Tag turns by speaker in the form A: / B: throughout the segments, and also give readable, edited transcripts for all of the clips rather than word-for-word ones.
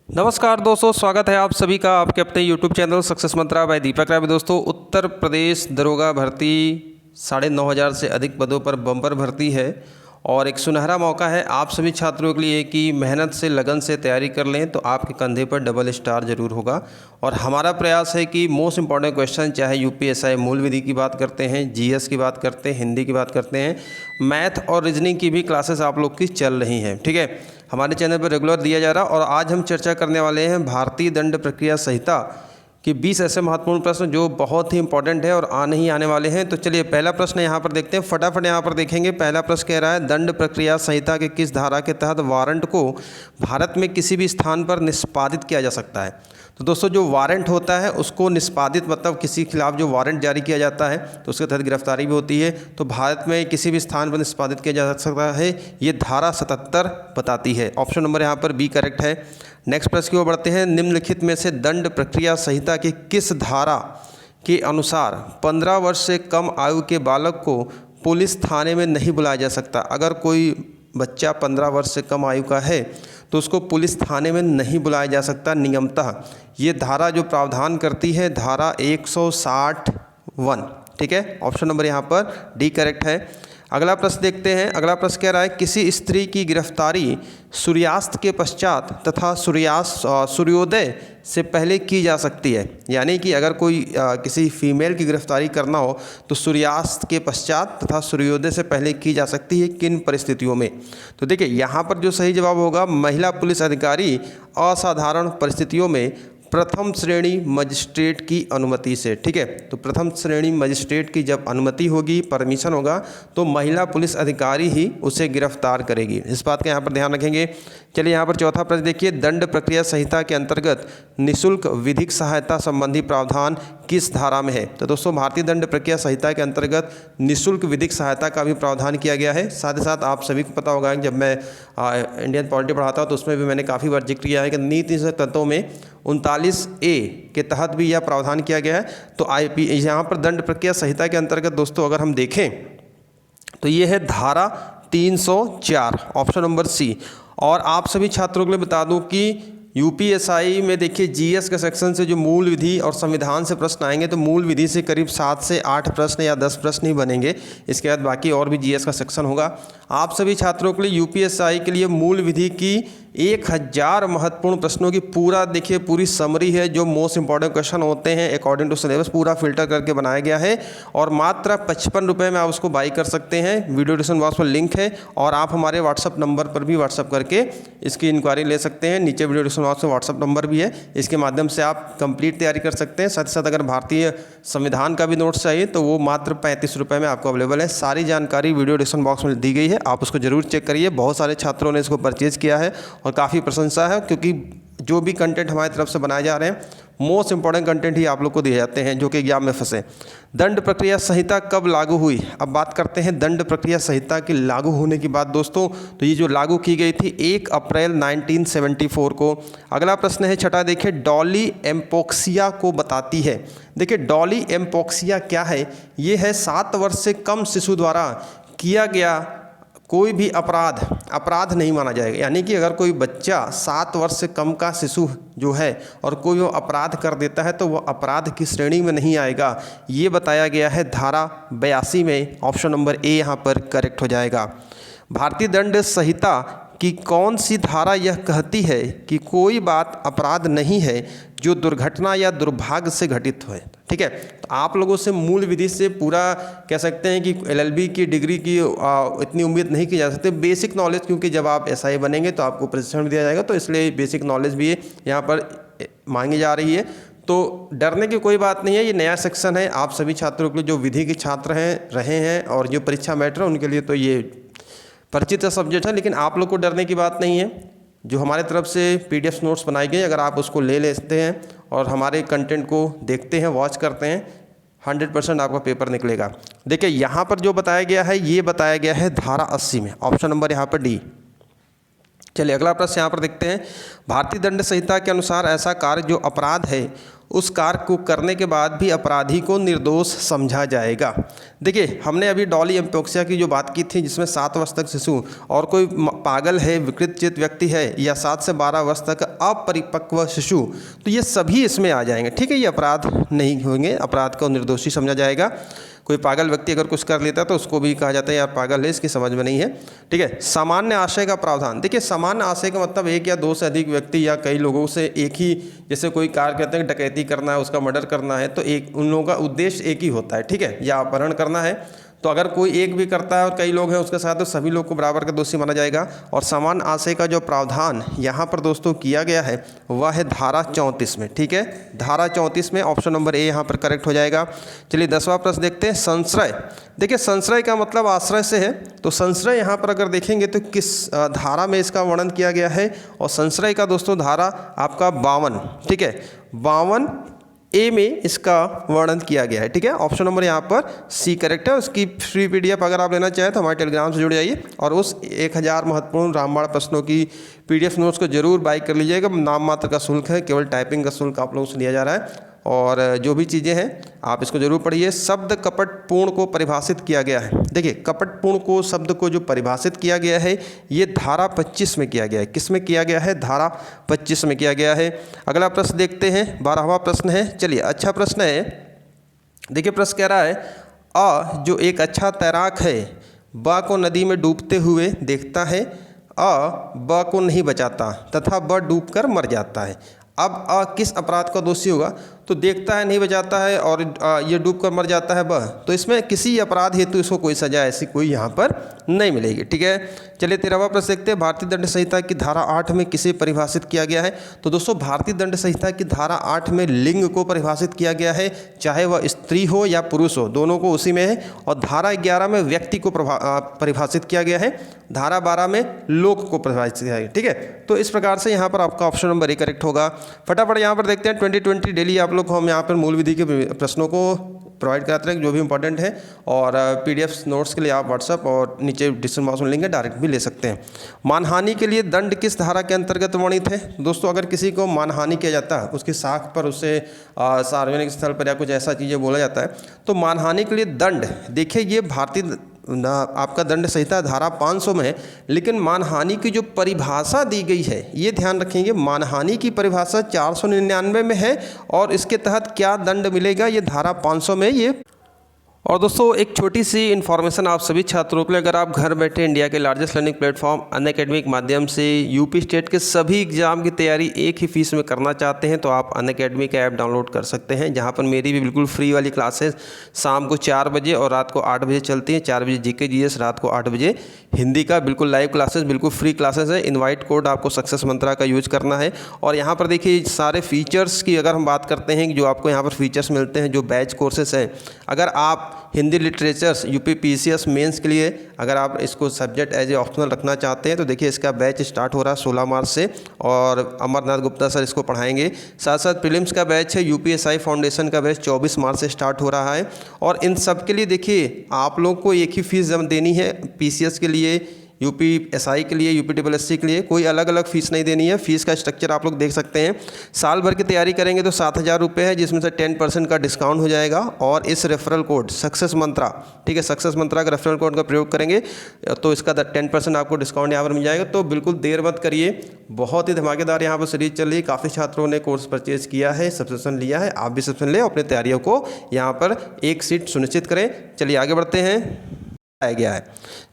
A: नमस्कार दोस्तों, स्वागत है आप सभी का आपके अपने YouTube चैनल सक्सेस मंत्रा बाय दीपक राय। दोस्तों, उत्तर प्रदेश दरोगा भर्ती 9,500 से अधिक पदों पर बम्पर भर्ती है और एक सुनहरा मौका है आप सभी छात्रों के लिए कि मेहनत से लगन से तैयारी कर लें तो आपके कंधे पर डबल स्टार जरूर होगा। और हमारा प्रयास है कि मोस्ट इंपॉर्टेंट क्वेश्चन, चाहे यूपीएसआई मूल विधि की बात करते हैं, जीएस की बात करते हैं, हिंदी की बात करते हैं, मैथ और रीजनिंग की भी क्लासेस आप लोग की चल रही हैं। ठीक है, हमारे चैनल पर रेगुलर दिया जा रहा। और आज हम चर्चा करने वाले हैं भारतीय दंड प्रक्रिया संहिता कि 20 ऐसे महत्वपूर्ण प्रश्न जो बहुत ही इंपॉर्टेंट है और आने वाले हैं। तो चलिए पहला प्रश्न यहाँ पर देखते हैं, फटाफट यहाँ पर देखेंगे। पहला प्रश्न कह रहा है, दंड प्रक्रिया संहिता के किस धारा के तहत वारंट को भारत में किसी भी स्थान पर निष्पादित किया जा सकता है। तो दोस्तों, जो वारंट होता है उसको निष्पादित मतलब किसी के खिलाफ जो वारंट जारी किया जाता है तो उसके तहत गिरफ्तारी भी होती है। तो भारत में किसी भी स्थान पर निष्पादित किया जा सकता है, ये धारा 77 बताती है। ऑप्शन नंबर यहाँ पर बी करेक्ट है। नेक्स्ट प्रश्न की ओर बढ़ते हैं, निम्नलिखित में से दंड प्रक्रिया संहिता की किस धारा के अनुसार 15 वर्ष से कम आयु के बालक को पुलिस थाने में नहीं बुलाया जा सकता। अगर कोई बच्चा 15 वर्ष से कम आयु का है तो उसको पुलिस थाने में नहीं बुलाया जा सकता नियमतः। ये धारा जो प्रावधान करती है, धारा 161। ठीक है, ऑप्शन नंबर यहाँ पर डी करेक्ट है। अगला प्रश्न देखते हैं। अगला प्रश्न कह रहा है, किसी स्त्री की गिरफ्तारी सूर्यास्त के पश्चात तथा सूर्योदय से पहले की जा सकती है। यानी कि अगर कोई किसी फीमेल की गिरफ्तारी करना हो तो सूर्यास्त के पश्चात तथा सूर्योदय से पहले की जा सकती है, किन परिस्थितियों में। तो देखिए यहाँ पर जो सही जवाब होगा, महिला पुलिस अधिकारी असाधारण परिस्थितियों में प्रथम श्रेणी मजिस्ट्रेट की अनुमति से। ठीक है, तो प्रथम श्रेणी मजिस्ट्रेट की जब अनुमति होगी, परमिशन होगा, तो महिला पुलिस अधिकारी ही उसे गिरफ्तार करेगी। इस बात का यहाँ पर ध्यान रखेंगे। चलिए यहाँ पर चौथा प्रश्न देखिए, दंड प्रक्रिया संहिता के अंतर्गत निःशुल्क विधिक सहायता संबंधी प्रावधान किस धारा में है। तो दोस्तों, भारतीय दंड प्रक्रिया संहिता के अंतर्गत निःशुल्क विधिक सहायता का भी प्रावधान किया गया है। साथ ही साथ आप सभी को पता होगा कि जब मैं इंडियन पॉलिटी पढ़ाता हूँ तो उसमें भी मैंने काफ़ी बार जिक्र किया है कि नीति तत्वों में 39A के तहत भी यह प्रावधान किया गया है। तो यहाँ पर दंड प्रक्रिया संहिता के अंतर्गत दोस्तों अगर हम देखें तो ये है धारा 304, ऑप्शन नंबर सी। और आप सभी छात्रों के लिए बता दूं कि यूपीएसआई में देखिए जीएस के सेक्शन से जो मूल विधि और संविधान से प्रश्न आएंगे तो मूल विधि से करीब 7 से 8 प्रश्न या 10 प्रश्न ही बनेंगे। इसके बाद बाकी और भी जीएस का सेक्शन होगा। आप सभी छात्रों के लिए यूपीएसआई के लिए मूल विधि की 1000 महत्वपूर्ण प्रश्नों की पूरा देखिए पूरी समरी है, जो मोस्ट इंपॉर्टेंट क्वेश्चन होते हैं अकॉर्डिंग टू सिलेबस पूरा फिल्टर करके बनाया गया है। और मात्र 55 रुपये में आप उसको बाई कर सकते हैं। वीडियो डिस्क्रिप्शन बॉक्स में लिंक है और आप हमारे व्हाट्सअप नंबर पर भी व्हाट्सअप करके इसकी इंक्वायरी ले सकते हैं। नीचे वीडियो डिस्क्रिप्शन बॉक्स में व्हाट्सअप नंबर भी है, इसके माध्यम से आप कंप्लीट तैयारी कर सकते हैं। साथ ही साथ अगर भारतीय संविधान का भी नोट्स चाहिए तो वो मात्र 35 रुपये में आपको अवेलेबल है। सारी जानकारी वीडियो डिस्क्रिप्शन बॉक्स में दी गई है, आप उसको जरूर चेक करिए। बहुत सारे छात्रों ने इसको परचेज किया है और काफ़ी प्रशंसा है, क्योंकि जो भी कंटेंट हमारी तरफ से बनाए जा रहे हैं मोस्ट इंपॉर्टेंट कंटेंट ही आप लोग को दिए जाते हैं जो कि एग्जाम में फंसे। दंड प्रक्रिया संहिता कब लागू हुई। अब बात करते हैं दंड प्रक्रिया संहिता की लागू होने की बात दोस्तों। तो ये जो लागू की गई थी 1 अप्रैल 1974 को। अगला प्रश्न है छठा, देखिए डॉली एम्पोक्सिया को बताती है। देखिए डॉली एम्पोक्सिया क्या है, ये है 7 वर्ष से कम शिशु द्वारा किया गया कोई भी अपराध नहीं माना जाएगा। यानी कि अगर कोई बच्चा 7 वर्ष से कम का शिशु जो है और कोई वो अपराध कर देता है तो वह अपराध की श्रेणी में नहीं आएगा, ये बताया गया है धारा 82 में। ऑप्शन नंबर ए यहाँ पर करेक्ट हो जाएगा। भारतीय दंड संहिता कि कौन सी धारा यह कहती है कि कोई बात अपराध नहीं है जो दुर्घटना या दुर्भाग्य से घटित हो। ठीक है, तो आप लोगों से मूल विधि से पूरा कह सकते हैं कि एलएलबी की डिग्री की इतनी उम्मीद नहीं की जा सकती। बेसिक नॉलेज, क्योंकि जब आप एसआई बनेंगे तो आपको प्रशिक्षण भी दिया जाएगा, तो इसलिए बेसिक नॉलेज भी यहाँ पर मांगी जा रही है। तो डरने की कोई बात नहीं है, ये नया सेक्शन है। आप सभी छात्रों के लिए जो विधि के छात्र हैं रहे हैं और जो परीक्षा मैटर है उनके लिए तो ये परिचित सब्जेक्ट है, लेकिन आप लोग को डरने की बात नहीं है। जो हमारे तरफ से पीडीएफ नोट्स बनाई गई, अगर आप उसको ले लेते हैं और हमारे कंटेंट को देखते हैं, वॉच करते हैं, 100% आपका पेपर निकलेगा। देखिए यहाँ पर जो बताया गया है ये बताया गया है धारा 80 में। ऑप्शन नंबर यहाँ पर डी। चलिए अगला प्रश्न यहाँ पर देखते हैं, भारतीय दंड संहिता के अनुसार ऐसा कार्य जो अपराध है उस कार्य को करने के बाद भी अपराधी को निर्दोष समझा जाएगा। देखिए, हमने अभी डॉली एम्पोक्सिया की जो बात की थी, जिसमें 7 वर्ष तक शिशु और कोई पागल है, विकृत चित्त व्यक्ति है, या 7 से 12 वर्ष तक अपरिपक्व शिशु, तो ये सभी इसमें आ जाएंगे। ठीक है, ये अपराध नहीं होंगे, अपराध को निर्दोषी समझा जाएगा। कोई पागल व्यक्ति अगर कुछ कर लेता है तो उसको भी कहा जाता है यार पागल है, इसकी समझ में नहीं है। ठीक है, सामान्य आशय का प्रावधान। देखिए, सामान्य आशय का मतलब एक या दो से अधिक व्यक्ति या कई लोगों से एक ही, जैसे कोई कार्य करते हैं डकैती करना है, उसका मर्डर करना है, तो एक उन लोगों का उद्देश्य एक ही होता है। ठीक है, या अपहरण करना है, तो अगर कोई एक भी करता है और कई लोग हैं उसके साथ, तो सभी लोग को बराबर का दोषी माना जाएगा। और समान आशय का जो प्रावधान यहाँ पर दोस्तों किया गया है वह है धारा 34 में। ठीक है, धारा 34 में ऑप्शन नंबर ए यहाँ पर करेक्ट हो जाएगा। चलिए 10वां प्रश्न देखते हैं, संश्रय। देखिए, संश्रय का मतलब आश्रय से है, तो संश्रय यहाँ पर अगर देखेंगे तो किस धारा में इसका वर्णन किया गया है, और संश्रय का दोस्तों धारा आपका 52। ठीक है, 52 ए में इसका वर्णन किया गया है। ठीक है, ऑप्शन नंबर यहाँ पर सी करेक्ट है। उसकी फ्री पीडीएफ अगर आप लेना चाहें तो हमारे टेलीग्राम से जुड़ जाइए और उस 1000 महत्वपूर्ण रामबाण प्रश्नों की पीडीएफ नोट्स को जरूर बाई कर लीजिएगा। नाम मात्र का शुल्क है, केवल टाइपिंग का शुल्क आप लोगों से लिया जा रहा है, और जो भी चीज़ें हैं आप इसको जरूर पढ़िए। शब्द कपटपूर्ण को परिभाषित किया गया है। देखिए, कपटपूर्ण को शब्द को जो परिभाषित किया गया है ये धारा 25 में किया गया है। किस में किया गया है? धारा 25 में किया गया है। अगला प्रश्न देखते हैं, 12वां प्रश्न है। चलिए, अच्छा प्रश्न है। देखिए, प्रश्न कह रहा है, अ जो एक अच्छा तैराक है ब को नदी में डूबते हुए देखता है, ब को नहीं बचाता तथा ब डूबकर मर जाता है। अब किस अपराध का दोषी होगा? तो देखता है, नहीं बचाता है, और ये डूब कर मर जाता है वह, तो इसमें किसी अपराध हेतु इसको कोई सजा ऐसी कोई यहाँ पर नहीं मिलेगी। ठीक है, चलिए 13वां प्रश्न देखते हैं। भारतीय दंड संहिता की धारा 8 में किसे परिभाषित किया गया है? तो दोस्तों, भारतीय दंड संहिता की धारा 8 में लिंग को परिभाषित किया गया है, चाहे वह स्त्री हो या पुरुष हो, दोनों को उसी में है। और धारा 11 में व्यक्ति को परिभाषित किया गया है, धारा 12 में लोक को परिभाषित किया गया है। ठीक है, तो इस प्रकार से यहाँ पर आपका ऑप्शन नंबर ए करेक्ट होगा। फटाफट यहाँ पर देखते हैं 2020 डेली आप लोग को हम यहाँ पर मूल विधि के प्रश्नों को प्रोवाइड कराते हैं जो भी इंपॉर्टेंट है, और पीडीएफ नोट्स के लिए आप व्हाट्सएप और नीचे डिस्क्रिप्शन बॉक्स में लिंक है, डायरेक्ट भी ले सकते हैं। मानहानि के लिए दंड किस धारा के अंतर्गत वर्णित है? दोस्तों, अगर किसी को मानहानि किया जाता है, उसकी साख पर उसे सार्वजनिक स्थल पर या कुछ ऐसा चीज़ें बोला जाता है, तो मानहानि के लिए दंड, देखिए ये भारतीय आपका दंड संहिता धारा 500 में है, लेकिन मानहानि की जो परिभाषा दी गई है ये ध्यान रखेंगे, मानहानि की परिभाषा 499 में है, और इसके तहत क्या दंड मिलेगा ये धारा 500 में ये। और दोस्तों, एक छोटी सी इन्फॉर्मेशन आप सभी छात्रों के लिए, अगर आप घर बैठे इंडिया के लार्जेस्ट लर्निंग प्लेटफॉर्म अनअकैडमी के माध्यम से यूपी स्टेट के सभी एग्जाम की तैयारी एक ही फीस में करना चाहते हैं, तो आप अनअकैडमी का ऐप डाउनलोड कर सकते हैं, जहां पर मेरी भी बिल्कुल फ्री वाली क्लासेस शाम को 4 बजे और रात को 8 बजे चलती हैं। 4 बजे जीके जीएस, रात को 8 बजे हिंदी का बिल्कुल लाइव क्लासेस, बिल्कुल फ्री क्लासेस है। इन्वाइट कोड आपको सक्सेस मंत्रा का यूज करना है। और यहाँ पर देखिए सारे फीचर्स की अगर हम बात करते हैं, जो आपको यहाँ पर फीचर्स मिलते हैं, जो बैच कोर्सेस हैं, अगर आप Hindi literatures UP PCS mains के लिए अगर आप इसको सब्जेक्ट एज ए ऑप्शनल रखना चाहते हैं, तो देखिए इसका बैच स्टार्ट हो रहा है 16 मार्च से, और अमरनाथ गुप्ता सर इसको पढ़ाएंगे। साथ साथ प्रीलिम्स का बैच है, यूपीएसआई फाउंडेशन का बैच 24 मार्च से स्टार्ट हो रहा है। और इन सब के लिए देखिए आप लोग को एक ही फीस देनी है, पीसीएस के लिए, यूपीएसआई के लिए, यूपीएससी के लिए कोई अलग अलग फ़ीस नहीं देनी है। फ़ीस का स्ट्रक्चर आप लोग देख सकते हैं। साल भर की तैयारी करेंगे तो 7000 रुपये है, जिसमें से 10% का डिस्काउंट हो जाएगा। और इस रेफरल कोड सक्सेस मंत्रा, ठीक है, सक्सेस मंत्रा का रेफरल कोड का प्रयोग करेंगे तो इसका 10% आपको डिस्काउंट यहाँ पर मिल जाएगा। तो बिल्कुल देर मत करिए, बहुत ही धमाकेदार यहाँ पर सीरीज चल रही है। काफ़ी छात्रों ने कोर्स परचेज किया है, सब्सक्रिप्शन लिया है, आप भी सब्सक्रिप्शन लें, अपनी तैयारियों को यहाँ पर एक सीट सुनिश्चित करें। चलिए आगे बढ़ते हैं, आया गया है।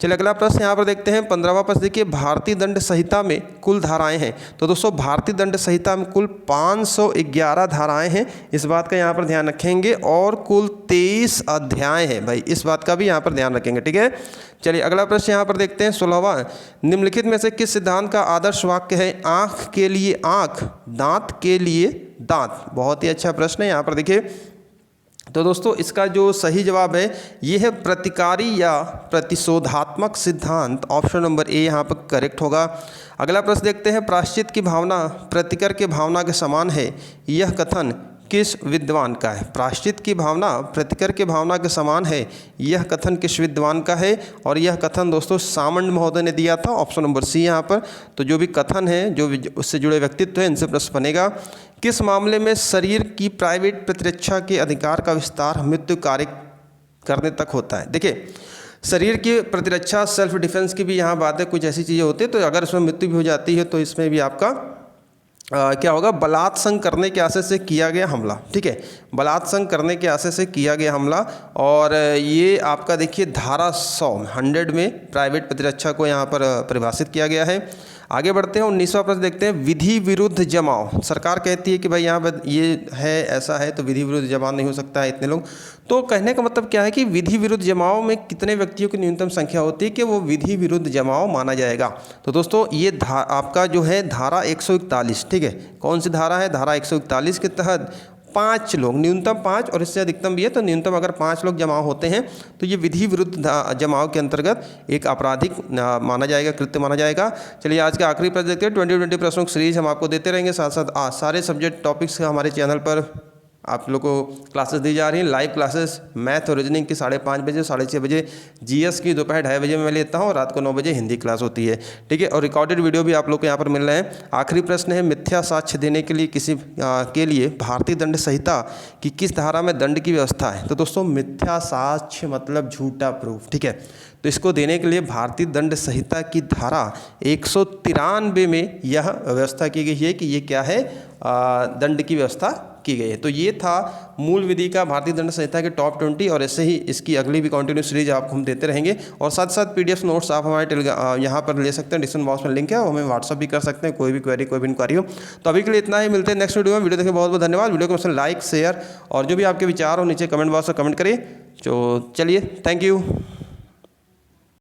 A: चलिए अगला प्रश्न यहाँ पर देखते हैं, 15वां प्रश्न देखिए, भारतीय दंड संहिता में कुल धाराएं हैं। तो दोस्तों भारतीय दंड संहिता में कुल 511 धाराएं हैं, इस बात का यहाँ पर ध्यान रखेंगे। और कुल 23 अध्याय हैं भाई, इस बात का भी यहाँ पर ध्यान रखेंगे, ठीक है। चलिए अगला प्रश्न यहाँ पर देखते हैं, 16वां, निम्नलिखित में से किस सिद्धांत का आदर्श वाक्य है? आँख के लिए आँख, दांत के लिए दांत। बहुत ही अच्छा प्रश्न है। यहाँ पर देखिए, तो दोस्तों इसका जो सही जवाब है ये है प्रतिकारी या प्रतिशोधात्मक सिद्धांत। ऑप्शन नंबर ए यहाँ पर करेक्ट होगा। अगला प्रश्न देखते हैं, प्रायश्चित की भावना प्रतिकर के भावना के समान है, यह कथन किस विद्वान का है? प्रायश्चित की भावना प्रतिकर की भावना के समान है, यह कथन किस विद्वान का है? और यह कथन दोस्तों सामंत महोदय ने दिया था, ऑप्शन नंबर सी यहाँ पर। तो जो भी कथन है, जो उससे जुड़े व्यक्तित्व है, इनसे प्रश्न बनेगा। किस मामले में शरीर की प्राइवेट प्रतिरक्षा के अधिकार का विस्तार मृत्यु कार्य करने तक होता है? देखिए, शरीर की प्रतिरक्षा सेल्फ डिफेंस की भी यहाँ बात है, कुछ ऐसी चीज़ें होती है, तो अगर इसमें मृत्यु भी हो जाती है तो इसमें भी आपका क्या होगा? बलात्संग करने के आशय से किया गया हमला। ठीक है, बलात्संग करने के आशय से किया गया हमला। और ये आपका देखिए धारा 100 में प्राइवेट प्रतिरक्षा को यहाँ पर परिभाषित किया गया है। आगे बढ़ते हैं, 19वां प्रश्न देखते हैं। विधि विरुद्ध जमाव, सरकार कहती है कि भाई यहाँ पर ये है, ऐसा है, तो विधि विरुद्ध जमाव नहीं हो सकता है इतने लोग। तो कहने का मतलब क्या है कि विधि विरुद्ध जमाव में कितने व्यक्तियों की न्यूनतम संख्या होती है कि वो विधि विरुद्ध जमाव माना जाएगा? तो दोस्तों ये आपका जो है धारा 141, ठीक है, कौन सी धारा है? धारा 141 के तहत 5 लोग, न्यूनतम 5 और इससे अधिकतम भी है, तो न्यूनतम अगर 5 लोग जमाव होते हैं तो ये विधि विरुद्ध जमाव के अंतर्गत एक आपराधिक माना जाएगा, कृत्य माना जाएगा। चलिए आज का आखिरी प्रश्न देखते हैं। 2020 प्रश्नों की सीरीज हम आपको देते रहेंगे, साथ साथ सारे सब्जेक्ट टॉपिक्स का हमारे चैनल पर आप लोगों को क्लासेस दी जा रही हैं। लाइव क्लासेस मैथ और रीजनिंग की 5:30 बजे, 6:30 बजे, जीएस की दोपहर 2:30 बजे मैं लेता हूँ, और रात को 9 बजे हिंदी क्लास होती है। ठीक है, और रिकॉर्डेड वीडियो भी आप लोग को यहाँ पर मिल रहे हैं। आखिरी प्रश्न है, मिथ्या साक्ष्य देने के लिए के लिए भारतीय दंड संहिता की किस धारा में दंड की व्यवस्था है? तो दोस्तों मिथ्या साक्ष्य मतलब झूठा प्रूफ। ठीक है, तो इसको देने के लिए भारतीय दंड संहिता की धारा 193 में यह व्यवस्था की गई है कि ये क्या है? दंड की व्यवस्था की गई है। तो ये था मूल विधि का भारतीय दंड संहिता के टॉप 20, और ऐसे ही इसकी अगली भी कंटिन्यू सीरीज आपको हम देते रहेंगे। और साथ साथ पीडीएफ नोट्स आप हमारे यहाँ पर ले सकते हैं, डिस्क्रिप्शन बॉक्स में लिंक है, और हमें व्हाट्सअप भी कर सकते हैं, कोई भी क्वेरी, कोई भी इंक्वायरी हो। तो अभी के लिए इतना ही, मिलते हैं नेक्स्ट वीडियो में। वीडियो देखने बहुत बहुत धन्यवाद। वीडियो को लाइक, शेयर और जो भी आपके विचार हो नीचे कमेंट बॉक्स में कमेंट करिए। तो चलिए, थैंक यू।